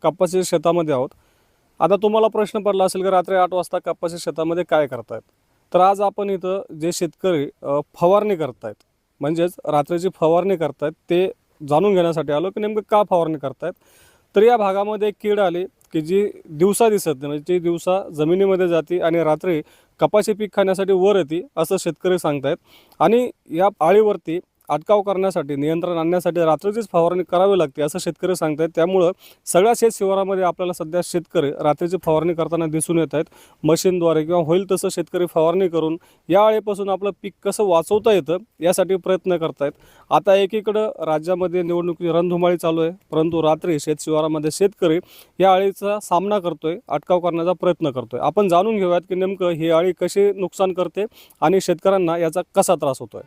कपाशीच्या शेतामध्ये आहोत। आता तुम्हाला प्रश्न पडला असेल की रात्री 8 वाजता कपाशीच्या शेतामध्ये काय करतायत? तर आज आपण इथं जे शेतकरी फवारणी करतायत, म्हणजेच रात्रीची फवारणी करतायत, ते जाणून घेण्यासाठी आलो की नेमकं का फवारणी करतायत। तर या भागामध्ये एक कीड आली की जी दिवसा दिसत नाही, म्हणजे ती दिवसा जमिनीमध्ये जाते आणि रात्री कपाशी पीक खाण्यासाठी वर येते असं शेतकरी सांगतायत। आणि या आळीवरती अटकाव करण्यासाठी, नियंत्रण आणण्यासाठी रात्रीचीच फवारणी करावी लागते असं शेतकरी सांगतायत। त्यामुळं सगळ्या शेत शिवारामध्ये आपल्याला सध्या शेतकरी रात्रीची फवारणी करताना दिसून येत आहेत। मशीनद्वारे किंवा होईल तसं शेतकरी फवारणी करून या आळीपासून आपलं पीक कसं वाचवता येतं यासाठी प्रयत्न करतायत। आता एकीकडं राज्यामध्ये निवडणुकीची रणधुमाळी चालू आहे, परंतु रात्री शेत शिवारामध्ये शेतकरी या आळीचा सामना करतोय, अटकाव करण्याचा प्रयत्न करतोय। आपण जाणून घेऊयात की नेमकं ही आळी कशी नुकसान करते आणि शेतकऱ्यांना याचा कसा त्रास होतोय।